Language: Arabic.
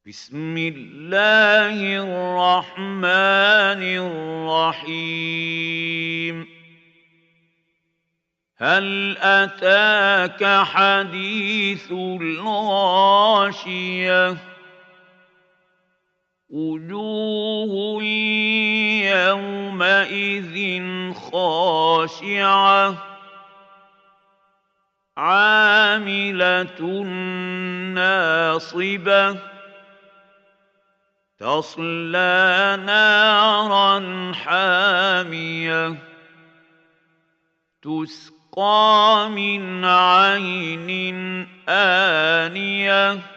بسم الله الرحمن الرحيم هل أتاك حديث الغاشية وجوه يومئذ خاشعة عاملة ناصبة تصلى نارا حامية تسقى من عين آنية